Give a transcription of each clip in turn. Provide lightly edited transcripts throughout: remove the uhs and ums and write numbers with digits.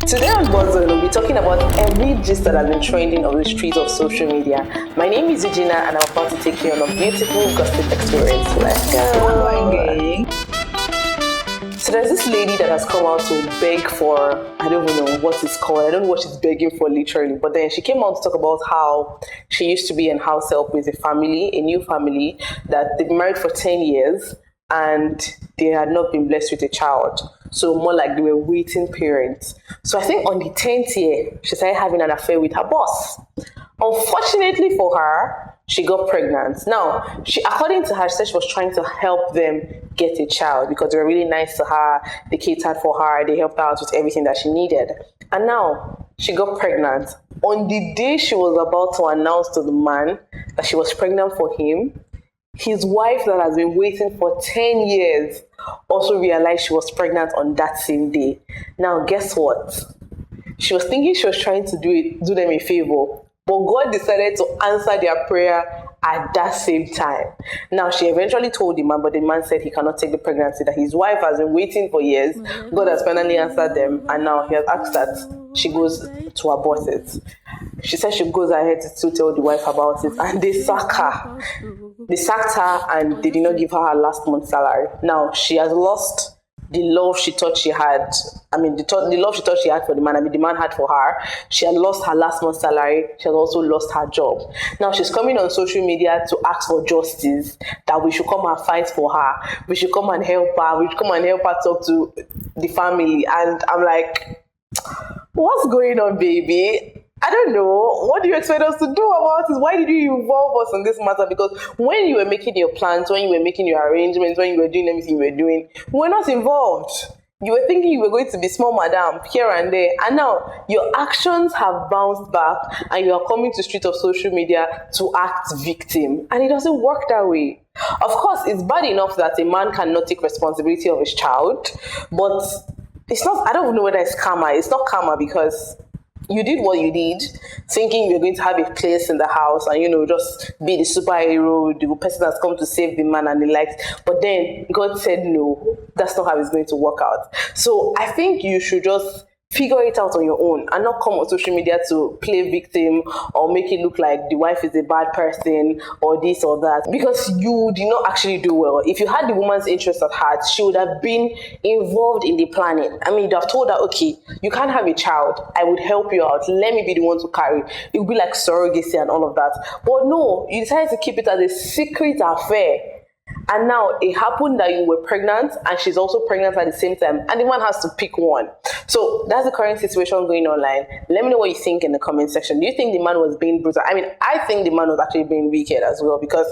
Today on Buzzon, we'll be talking about every gist that has been trending on the streets of social media. My name is Eugenia and I'm about to take you on a beautiful gossip experience. Let's go! So there's this lady that has come out to beg for, I don't even know what it's called, I don't know what she's begging for literally, but then she came out to talk about how she used to be in house help with a new family, that they've been married for 10 years and they had not been blessed with a child. So more like they were waiting parents. So I think on the 10th year, she started having an affair with her boss. Unfortunately for her, she got pregnant. Now, according to her, she said she was trying to help them get a child because they were really nice to her. They catered for her. They helped her out with everything that she needed. And now she got pregnant. On the day she was about to announce to the man that she was pregnant for him, his wife that has been waiting for 10 years also realized she was pregnant on that same day. Now, guess what? She was thinking she was trying to do them a favor, but God decided to answer their prayer at that same time. Now, she eventually told the man, but the man said he cannot take the pregnancy, that his wife has been waiting for years. God has finally answered them, and now he has asked that she goes to abort it. She said she goes ahead to still tell the wife about it, and they sacked her. They sacked her and they did not give her last month's salary. Now, she has lost the love she thought she had. The love she thought she had for the man, the man had for her. She had lost her last month's salary. She has also lost her job. Now, she's coming on social media to ask for justice, that we should come and fight for her. We should come and help her. We should come and help her talk to the family. And I'm like, what's going on, baby? I don't know. What do you expect us to do about this? Why did you involve us in this matter? Because when you were making your plans, when you were making your arrangements, when you were doing everything you were doing, we were not involved. You were thinking you were going to be small madam here and there. And now your actions have bounced back and you are coming to the street of social media to act victim. And it doesn't work that way. Of course, it's bad enough that a man cannot take responsibility of his child. But it's not, I don't know whether it's karma. It's not karma because you did what you did, thinking you're going to have a place in the house and, just be the superhero, the person that's come to save the man and the likes. But then God said, no, that's not how it's going to work out. So I think you should just figure it out on your own and not come on social media to play victim or make it look like the wife is a bad person or this or that, because you did not actually do well. If you had the woman's interest at heart, she would have been involved in the planning. You'd have told her, okay, you can't have a child. I would help you out. Let me be the one to carry. It would be like surrogacy and all of that. But no, you decided to keep it as a secret affair. And now it happened that you were pregnant and she's also pregnant at the same time, and the man has to pick one. So that's the current situation going online. Let me know what you think in the comment section. Do you think the man was being brutal? I think the man was actually being wicked as well, because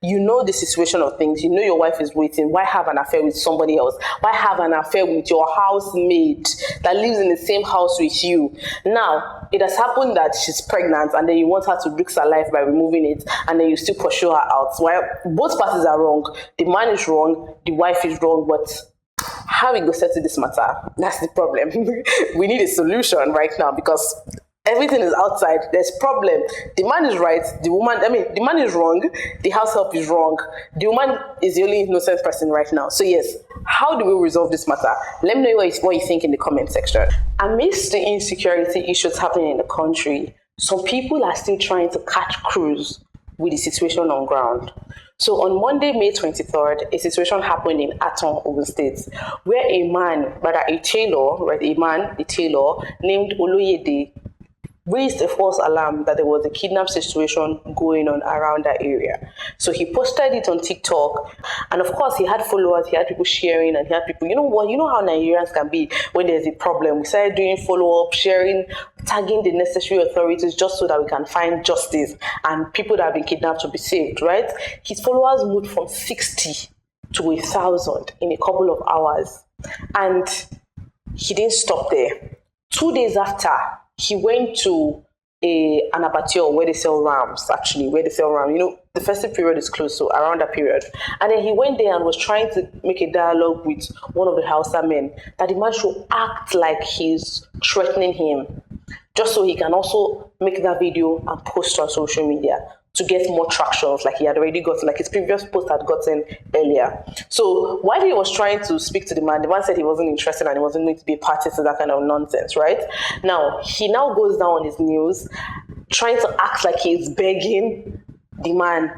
you know the situation of things. You know your wife is waiting. Why have an affair with somebody else? Why have an affair with your housemate that lives in the same house with you? Now, it has happened that she's pregnant and then you want her to risk her life by removing it, and then you still pursue her out. While both parties are wrong. The man is wrong, the wife is wrong, but how we go settle this matter? That's the problem. We need a solution right now because everything is outside. There's problem. The man is right. The man is wrong. The house help is wrong. The woman is the only innocent person right now. So yes, how do we resolve this matter? Let me know what you think in the comment section. Amidst the insecurity issues happening in the country, some people are still trying to catch cruise with the situation on ground. So on Monday, May 23rd, a situation happened in Aton, Ogun State, where a tailor named Oloyede raised a false alarm that there was a kidnap situation going on around that area. So he posted it on TikTok, and of course he had followers, he had people sharing, and he had people, you know how Nigerians can be when there's a problem. We started doing follow-up, sharing, tagging the necessary authorities just so that we can find justice and people that have been kidnapped to be saved, right? His followers moved from 60 to 1,000 in a couple of hours, and he didn't stop there. 2 days after, he went to an abattoir where they sell rams, the festive period is close, so around that period. And then he went there and was trying to make a dialogue with one of the Hausa men, that the man should act like he's threatening him, just so he can also make that video and post on social media. to get more traction, like he had already gotten, like his previous post had gotten earlier. So while he was trying to speak to the man said he wasn't interested and he wasn't going to be a party to that kind of nonsense, right? Now, he now goes down on his knees, trying to act like he's begging the man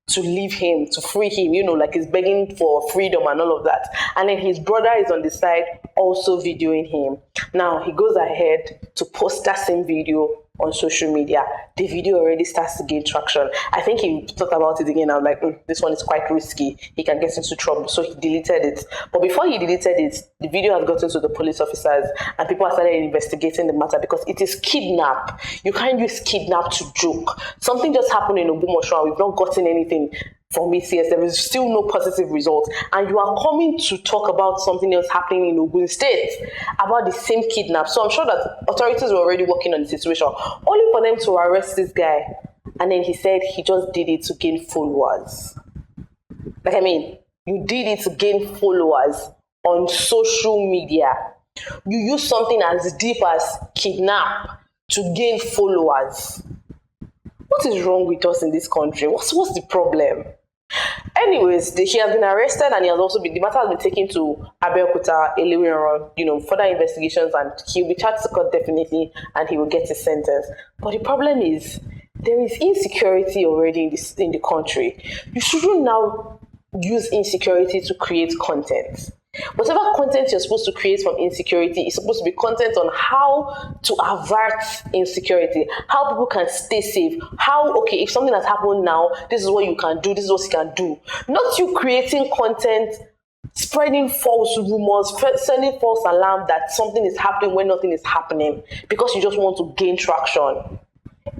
to leave him, to free him, like he's begging for freedom and all of that. And then his brother is on the side also videoing him. Now, he goes ahead to post that same video on social media. The video already starts to gain traction. I think he thought about it again. I was like, this one is quite risky. He can get into trouble. So he deleted it. But before he deleted it, the video has gotten to the police officers and people have started investigating the matter because it is kidnap. You can't use kidnap to joke. Something just happened in Ogbomoso and we've not gotten anything from it. Yes, there is still no positive result, and you are coming to talk about something else happening in Ogun State about the same kidnap. So I'm sure that authorities were already working on the situation, only for them to arrest this guy. And then he said he just did it to gain followers. You did it to gain followers on social media. You use something as deep as kidnap to gain followers. What is wrong with us in this country? What's the problem? Anyways, he has been arrested and the matter has been taken to Abeokuta, Elewiran, further investigations, and he'll be charged to court definitely and he will get his sentence. But the problem is, there is insecurity already in the country. You shouldn't now use insecurity to create content. Whatever content you're supposed to create from insecurity is supposed to be content on how to avert insecurity, how people can stay safe, if something has happened now, this is what you can do, this is what you can do. Not you creating content, spreading false rumors, sending false alarm that something is happening when nothing is happening because you just want to gain traction.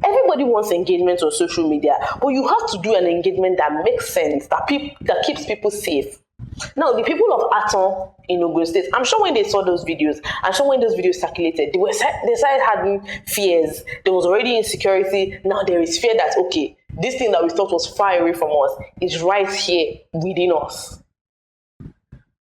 Everybody wants engagement on social media, but you have to do an engagement that makes sense, that keeps people safe. Now, the people of Aton in Ogun State, I'm sure when they saw those videos, circulated, they started having fears. There was already insecurity. Now there is fear that, this thing that we thought was far away from us is right here within us.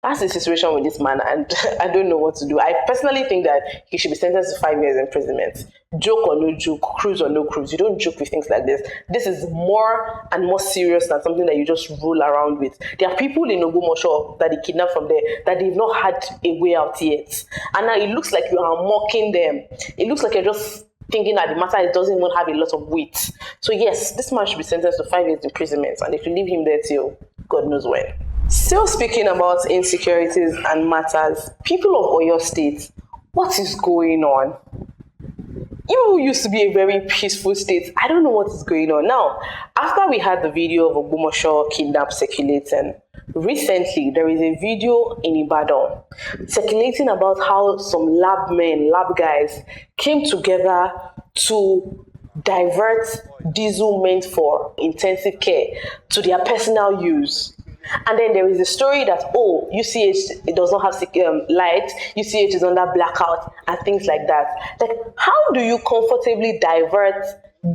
That's the situation with this man, and I don't know what to do. I personally think that he should be sentenced to 5 years imprisonment. Joke or no joke, cruise or no cruise, you don't joke with things like this. This is more and more serious than something that you just roll around with. There are people in Ogbomoso that they kidnapped from there that they've not had a way out yet. And now it looks like you are mocking them. It looks like you're just thinking that the matter doesn't even have a lot of weight. So yes, this man should be sentenced to 5 years imprisonment, and they should leave him there till God knows when. Still speaking about insecurities and matters, people of Oyo State, what is going on? Imo used to be a very peaceful state. I don't know what is going on. Now, after we had the video of Ogbomoso kidnap circulating, recently there is a video in Ibadan circulating about how some lab guys came together to divert diesel meant for intensive care to their personal use. And then there is a story that, UCH, it does not have light, UCH is under blackout, and things like that. Like, how do you comfortably divert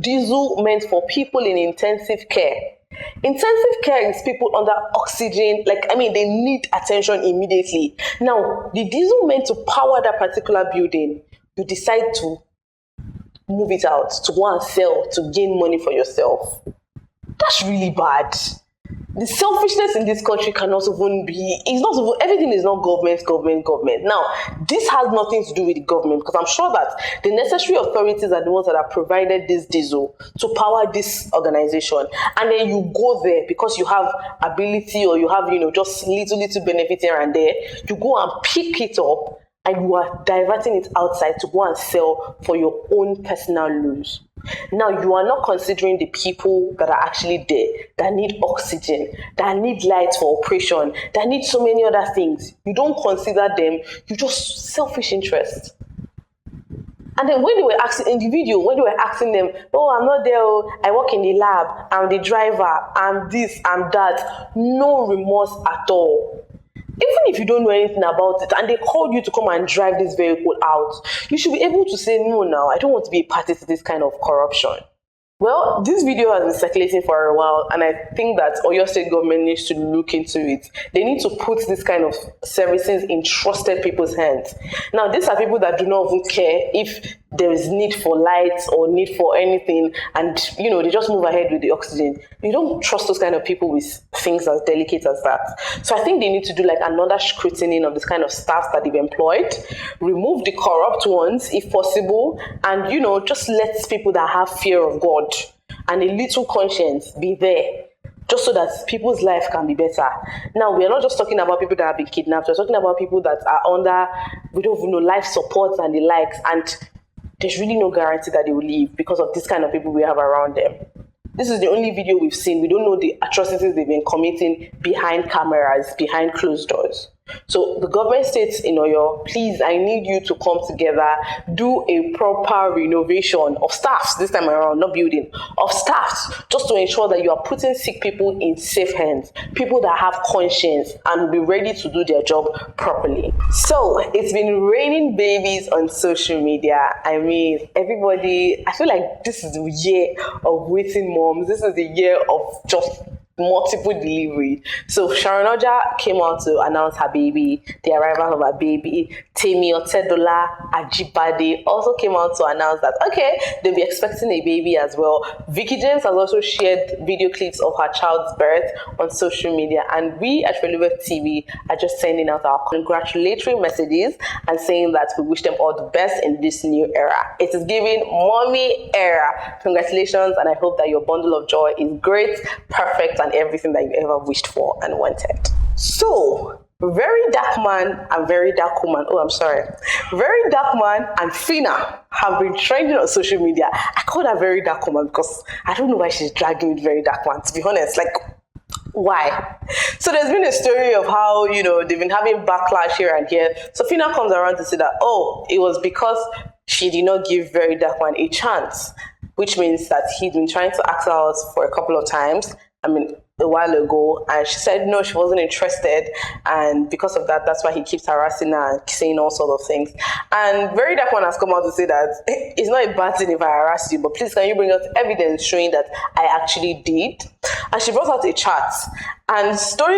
diesel meant for people in intensive care? Intensive care is people under oxygen, they need attention immediately. Now, the diesel meant to power that particular building, you decide to move it out, to go and sell, to gain money for yourself. That's really bad. The selfishness in this country cannot even be, everything is not government. Now, this has nothing to do with the government, because I'm sure that the necessary authorities are the ones that have provided this diesel to power this organization. And then you go there because you have ability or you have, just little benefit here and there. You go and pick it up and you are diverting it outside to go and sell for your own personal use. Now, you are not considering the people that are actually there, that need oxygen, that need lights for operation, that need so many other things. You don't consider them, you just selfish interest. And then when they were asking in the video, when they were asking them, I'm not there, I work in the lab, I'm the driver, I'm this, I'm that, no remorse at all. Even if you don't know anything about it and they called you to come and drive this vehicle out, you should be able to say, no, now, I don't want to be a party to this kind of corruption. Well, this video has been circulating for a while, and I think that Oyo State government needs to look into it. They need to put this kind of services in trusted people's hands. Now, these are people that do not even care if there is need for lights or need for anything, and they just move ahead with the oxygen. You don't trust those kind of people with things as delicate as that. So I think they need to do like another scrutiny of this kind of staff that they've employed, remove the corrupt ones if possible, and just let people that have fear of God and a little conscience be there, just so that people's life can be better. Now, we are not just talking about people that have been kidnapped. We're talking about people that are under, we don't even know, life support and the likes. And there's really no guarantee that they will leave because of this kind of people we have around them. This is the only video we've seen. We don't know the atrocities they've been committing behind cameras, behind closed doors. So the government states in Oyo, please, I need you to come together, do a proper renovation of staffs this time around, not building, of staffs, just to ensure that you are putting sick people in safe hands, people that have conscience and will be ready to do their job properly. So it's been raining babies on social media. I mean, everybody, I feel like this is the year of waiting moms. This is the year of just multiple delivery. So Sharon Oja came out to announce her baby, the arrival of her baby. Temi Otedola, Ajibade also came out to announce that, okay, they'll be expecting a baby as well. Vicky James has also shared video clips of her child's birth on social media, and we at Relufe TV are just sending out our congratulatory messages and saying that we wish them all the best in this new era. It is giving mommy era. Congratulations, and I hope that your bundle of joy is great, perfect, and everything that you ever wished for and wanted. So, Very Dark Man and Very Dark Woman, Very Dark Man and Fina have been trending on social media. I call her Very Dark Woman because I don't know why she's dragging with Very Dark Man, to be honest. Like, why? So there's been a story of how, they've been having backlash here and here. So Fina comes around to say that, it was because she did not give Very Dark Man a chance, which means that he'd been trying to ask her out for a couple of times. A while ago, and she said no, she wasn't interested, and because of that, that's why he keeps harassing her and saying all sorts of things. And Very Dark One has come out to say that it's not a bad thing if I harass you, but please can you bring us evidence showing that I actually did? And she brought out a chart, and from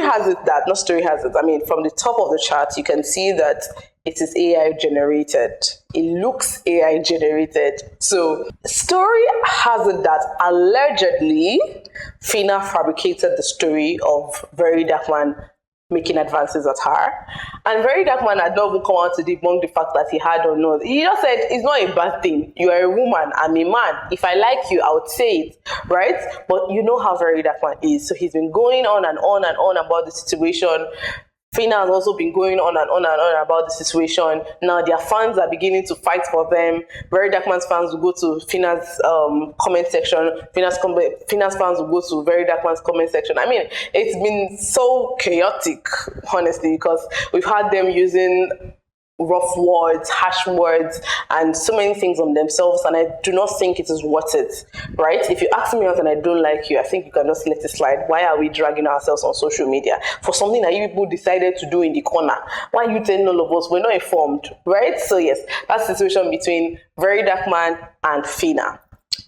the top of the chart you can see that it is AI generated. It looks AI generated. So story has it that allegedly Fina fabricated the story of Very Dark Man making advances at her. And Very Dark Man had not even come out to debunk the fact that he had or not. He just said, it's not a bad thing. You are a woman, I'm a man. If I like you, I would say it, right? But you know how Very Dark Man is. So he's been going on and on and on about the situation. Fina has also been going on and on and on about the situation. Now their fans are beginning to fight for them. Very Dark Man's fans will go to Fina's comment section. Fina's fans will go to Very Dark Man's comment section. I mean, it's been so chaotic, honestly, because we've had them using rough words, harsh words, and so many things on themselves, and I do not think it is worth it, right? If you ask me out and I don't like you, I think you can just let it slide. Why are we dragging ourselves on social media for something that you people decided to do in the corner? Why are you telling all of us? We're not informed, right? So yes, that's the situation between Very Dark Man and Fina.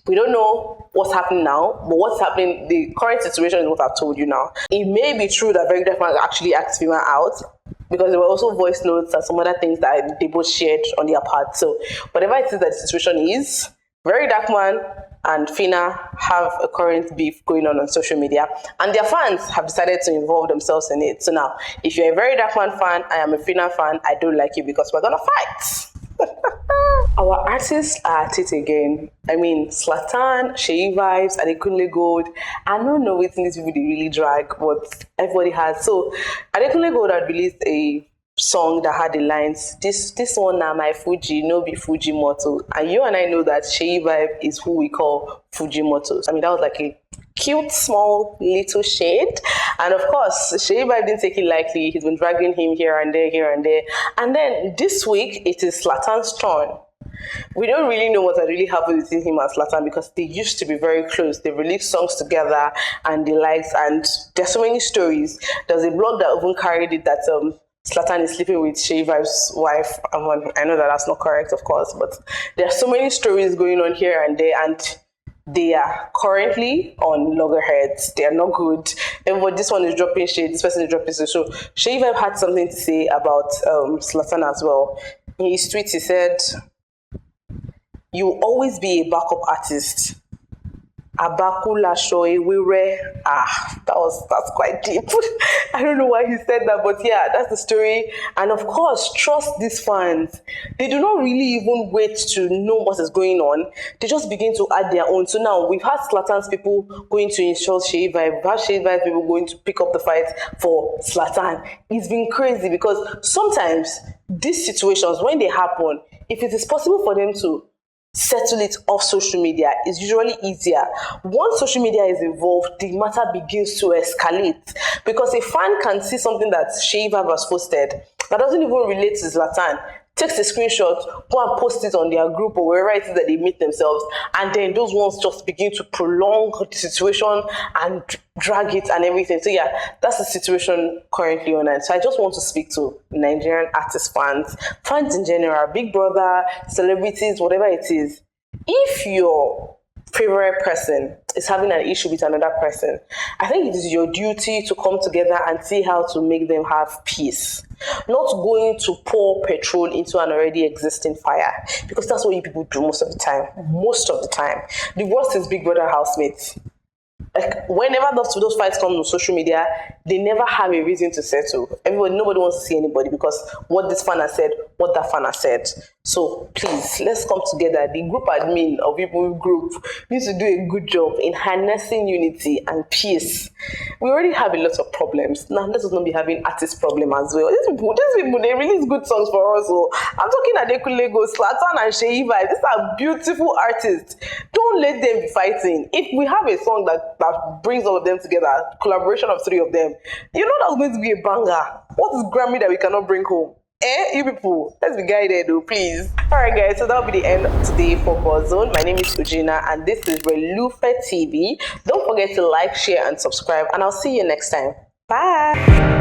We don't know what's happening now, but what's happening, the current situation is what I've told you now. It may be true that Very Dark Man actually asked Fina out, because there were also voice notes and some other things that they both shared on their part. So whatever it is that the situation is, Very Dark Man and Fina have a current beef going on social media, and their fans have decided to involve themselves in it. So now, if you're a Very Dark Man fan, I am a Fina fan, I don't like you because we're gonna fight. Our artists are at it again. Zlatan, Seyi Vibez, Adekunle Gold. I don't know what these people they really drag, but everybody has. So Adekunle Gold had released a song that had the lines, this one now my Fuji, no be Fuji motto. And you and I know that Seyi Vibez is who we call Fuji mottos. That was like a cute, small, little shade. And of course, Seyi Vibez didn't take it lightly. He's been dragging him here and there, here and there. And then this week, it is Zlatan's turn. We don't really know what had really happened between him and Zlatan because they used to be very close. They released songs together and the likes, and there's so many stories. There's a blog that even carried it that Zlatan is sleeping with Seyi Vibez's wife. I know that that's not correct, of course, but there are so many stories going on here and there, and they are currently on loggerheads. They are not good. But this one is dropping shade. This person is dropping shade. So Seyi Vibez had something to say about Zlatan as well. In his tweet, he said, you will always be a backup artist. Abakula Shoewire. That's quite deep. I don't know why he said that, but yeah, that's the story. And of course, trust these fans. They do not really even wait to know what is going on. They just begin to add their own. So now we've had Zlatan's people going to install Seyi Vibez. We've had Seyi Vibez people going to pick up the fight for Zlatan. It's been crazy because sometimes these situations, when they happen, if it is possible for them to settle it off social media, is usually easier. Once social media is involved, the matter begins to escalate because a fan can see something that Seyi Vibez has posted that doesn't even relate to Zlatan, takes a screenshot, go and post it on their group or wherever it is that they meet themselves, and then those ones just begin to prolong the situation and drag it and everything. So yeah, that's the situation currently on it. So I just want to speak to Nigerian artist fans in general, Big Brother, celebrities, whatever it is. If your favorite person is having an issue with another person, I think it is your duty to come together and see how to make them have peace. Not going to pour petrol into an already existing fire, because that's what you people do most of the time. Most of the time. The worst is Big Brother housemates. Like, whenever those fights come on social media, they never have a reason to settle. Nobody wants to see anybody because what this fan has said, what that fan has said. So please, let's come together. The group admin of people group needs to do a good job in harnessing unity and peace. We already have a lot of problems. Now let us not be having artist problem as well. These people, they release good songs for us. So I'm talking Adekunle, Zlatan and Seyi Vibez. These are beautiful artists. Don't let them be fighting. If we have a song that brings all of them together, collaboration of three of them, you know that's going to be a banger. What is Grammy that we cannot bring home? You people, let's be guided though, please. Alright guys, so that'll be the end of today for Buzzone. My name is Ujina and this is Relufe TV. Don't forget to like, share and subscribe, and I'll see you next time. Bye.